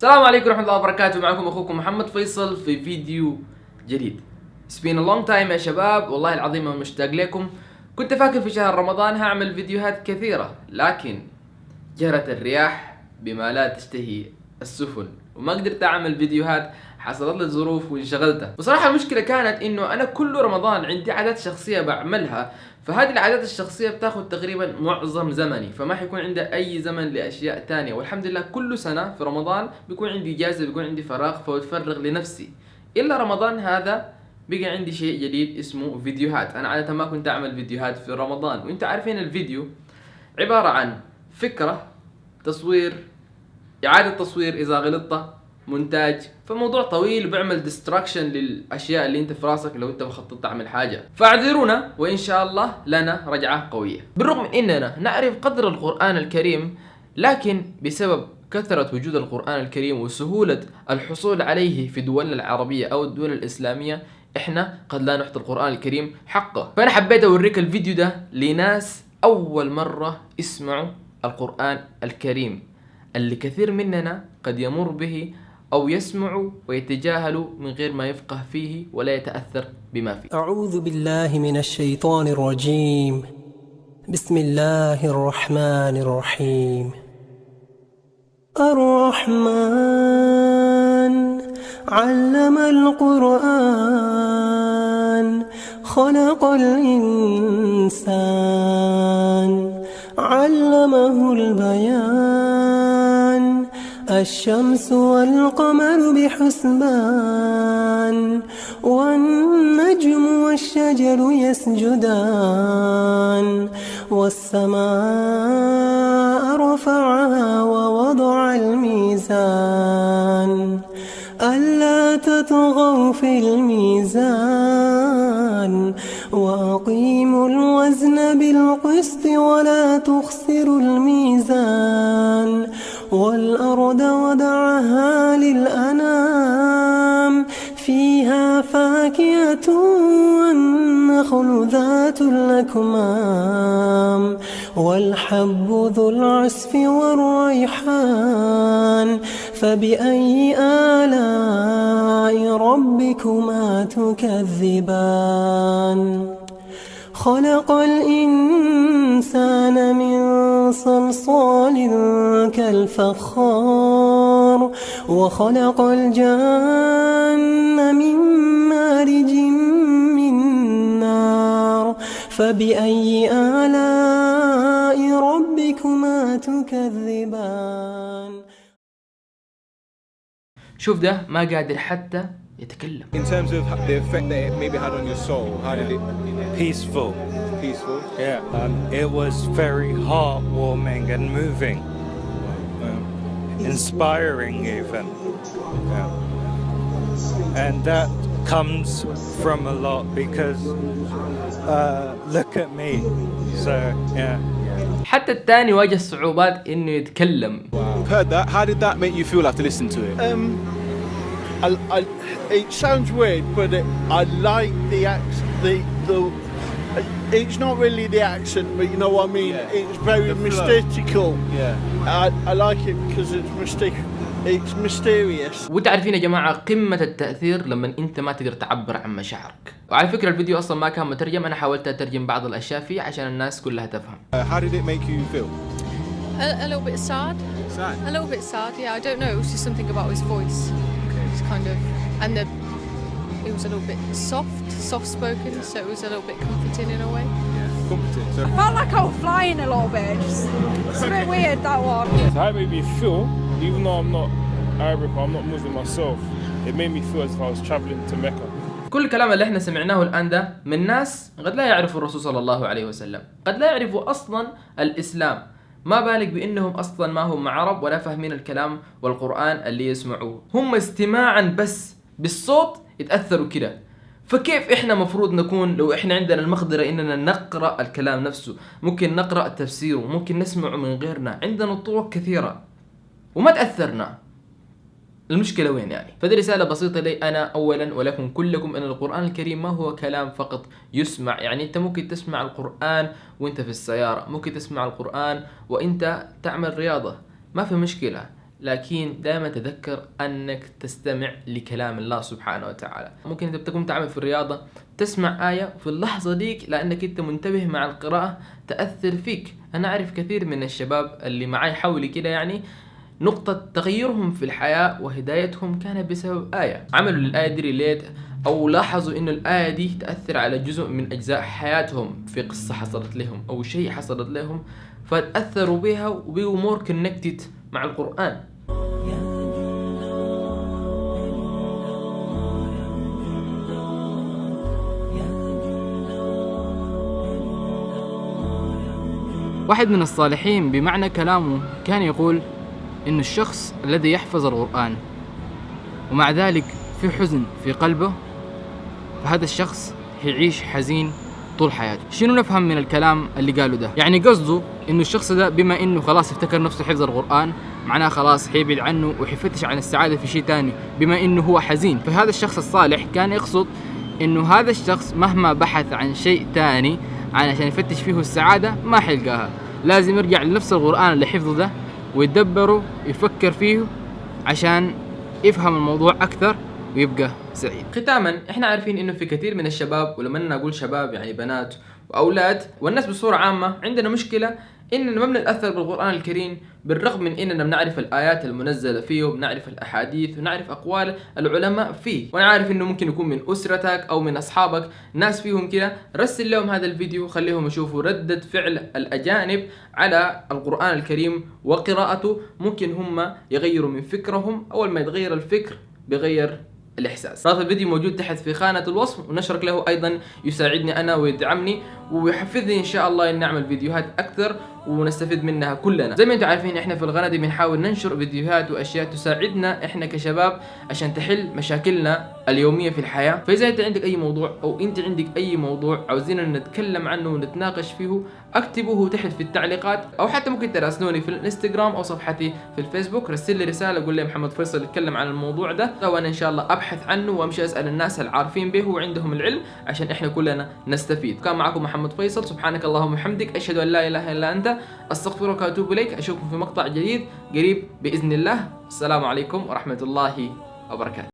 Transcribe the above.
السلام عليكم ورحمة الله وبركاته. معكم أخوكم محمد فيصل في فيديو جديد. It's been a long time يا شباب، والله العظيم أنا مشتاق لكم. كنت فاكر في شهر رمضان هعمل فيديوهات كثيرة، لكن جرت الرياح بما لا تشتهي السفن وما قدرت أعمل فيديوهات، حصلت لي ظروف وانشغلت. بصراحة المشكلة كانت إنه أنا كل رمضان عندي عادات شخصية بعملها، فهذه العادات الشخصية بتاخذ تقريبا معظم زمني، فما حيكون عندي أي زمن لأشياء تانية. والحمد لله كل سنة في رمضان بيكون عندي إجازة، بيكون عندي فراغ، فبتفرغ لنفسي. إلا رمضان هذا بقى عندي شيء جديد اسمه فيديوهات. أنا عادة ما كنت أعمل فيديوهات في رمضان، وأنت عارفين الفيديو عبارة عن فكرة، تصوير، إعادة تصوير إذا غلطت، مونتاج، فموضوع طويل وبيعمل ديستراكشن للأشياء اللي أنت في راسك لو أنت مخطط تعمل حاجة. فاعذرونا، وإن شاء الله لنا رجعة قوية. بالرغم من إننا نعرف قدر القرآن الكريم، لكن بسبب كثرة وجود القرآن الكريم وسهولة الحصول عليه في دولنا العربية أو الدول الإسلامية، إحنا قد لا نعطي القرآن الكريم حقه. فأنا حبيت أوريك الفيديو ده لناس أول مرة يسمعوا القرآن الكريم، اللي كثير مننا قد يمر به أو يسمع ويتجاهل من غير ما يفقه فيه ولا يتأثر بما فيه. أعوذ بالله من الشيطان الرجيم. بسم الله الرحمن الرحيم. الرحمن علم القرآن، خلق الإنسان، علمه البيان. الشمس والقمر بحسبان، والنجم والشجر يسجدان. والسماء رفعها ووضع الميزان، ألا تطغوا في الميزان. وأقيموا الوزن بالقسط ولا تخسروا الميزان. والأرض وضعها للأنام، فيها فاكهة والنخل ذات الأكمام، والحب ذو العصف والريحان. فبأي آلاء ربكما تكذبان؟ خلق الإنسان من صلصال كالفخار، وخلق الجن من مارج من نار. فبأي آلاء ربكما تكذبان؟ شوف ده ما قادر حتى يتكلم. In terms of the effect that it maybe had on your soul, how did it? Peaceful. Peaceful? Yeah. It was very heartwarming and moving. Inspiring even. And that comes from a lot because look at me. So, yeah. حتى الثاني واجه صعوبات إنه يتكلم. Heard that. How did that make you feel after listening to it? It sounds weird, but I like the accent. It's not really the accent, but you know what I mean. Yeah. It's very The flow. mystical. Yeah. I like it because it's mysterious. وتعرفين يا جماعة قمة التأثير لما أنت ما تقدر تعبر عن مشاعرك. وعلى فكرة الفيديو أصلا ما كان مترجم، أنا حاولت أترجم بعض الأشياء فيه عشان الناس كلها تفهم. How did it make you feel? A little bit sad. Sad. A little bit sad, yeah. I don't know. It was just something about his voice. It's kind of, and it was a little bit soft-spoken, so it was a little bit comforting in a way. Competent. So I felt like I was flying a little bit. It's a bit weird, that one. So how it made me feel, even though I'm not Arabic or I'm not Muslim myself, it made me feel as if I was traveling to Mecca. كل الكلام اللي احنا سمعناه الآن ده من ناس قد لا يعرفوا الرسول صلى الله عليه وسلم، قد لا يعرفوا أصلا الإسلام، ما بالك بأنهم أصلا ما هم عرب ولا فاهمين الكلام والقرآن اللي يسمعوه. هم استماعا بس بالصوت يتأثروا كده. فكيف إحنا مفروض نكون لو إحنا عندنا المقدرة إننا نقرأ الكلام نفسه، ممكن نقرأ تفسيره، ممكن نسمعه من غيرنا، عندنا طرق كثيرة وما تأثرنا. المشكلة وين يعني؟ فدي رسالة بسيطة لي أنا أولا ولكم كلكم أن القرآن الكريم ما هو كلام فقط يسمع. يعني أنت ممكن تسمع القرآن وأنت في السيارة، ممكن تسمع القرآن وأنت تعمل رياضة، ما في مشكلة. لكن دائما تذكر أنك تستمع لكلام الله سبحانه وتعالى. ممكن أنت تكون تعمل في الرياضة تسمع آية في اللحظة ديك لأنك أنت منتبه مع القراءة تأثر فيك. أنا أعرف كثير من الشباب اللي معي حولي كده يعني نقطة تغيرهم في الحياة وهدايتهم كانت بسبب آية، عملوا للآية دي ريليت أو لاحظوا إنه الآية دي تأثر على جزء من أجزاء حياتهم في قصة حصلت لهم أو شيء حصلت لهم فتأثروا بها وبقوا مور كونكتد مع القرآن. واحد من الصالحين بمعنى كلامه كان يقول إن الشخص الذي يحفظ القرآن ومع ذلك في حزن في قلبه فهذا الشخص هيعيش حزين طول حياته. شنو نفهم من الكلام اللي قاله ده؟ يعني قصده إنه الشخص ده بما إنه خلاص افتكر نفسه حفظ القرآن معناه خلاص حيبعد عنه وحيفتش عن السعادة في شيء تاني بما إنه هو حزين. فهذا الشخص الصالح كان يقصد إنه هذا الشخص مهما بحث عن شيء تاني عشان يفتش فيه السعادة ما حيلقاها، لازم يرجع لنفس القرآن اللي حفظه ده ويدبره يفكر فيه عشان يفهم الموضوع أكثر ويبقى سعيد. ختاما احنا عارفين انه في كثير من الشباب، ولما انا اقول شباب يعني بنات واولاد والناس بصورة عامة، عندنا مشكلة اننا ما بنتأثر بالقرآن الكريم بالرغم من اننا بنعرف الايات المنزلة فيه وبنعرف الاحاديث ونعرف اقوال العلماء فيه. وانا عارف انه ممكن يكون من اسرتك او من اصحابك ناس فيهم كده، رسل لهم هذا الفيديو خليهم يشوفوا ردة فعل الاجانب على القرآن الكريم وقراءته، ممكن هم يغيروا من فكرهم. اول ما يتغير الفكر بيغير الإحساس. رابط الفيديو موجود تحت في خانة الوصف، ونشرك له أيضا يساعدني أنا ويدعمني ويحفزني إن شاء الله إن نعمل فيديوهات أكثر ونستفيد منها كلنا. زي ما انتم عارفين احنا في القناة دي بنحاول ننشر فيديوهات واشياء تساعدنا احنا كشباب عشان تحل مشاكلنا اليومية في الحياة. فاذا انت عندك اي موضوع او انت عندك اي موضوع عاوزين نتكلم عنه ونتناقش فيه، اكتبوه تحت في التعليقات او حتى ممكن تراسلوني في الانستغرام او صفحتي في الفيسبوك. رسل لي رسالة قول لي محمد فيصل يتكلم عن الموضوع ده وانا ان شاء الله ابحث عنه وامشي اسال الناس العارفين به وعندهم العلم عشان احنا كلنا نستفيد. كان معكم محمد فيصل، سبحانك اللهم وبحمدك، اشهد ان لا اله الا انت، استغفرك واتوب اليك. اشوفكم في مقطع جديد قريب باذن الله. السلام عليكم ورحمة الله وبركاته.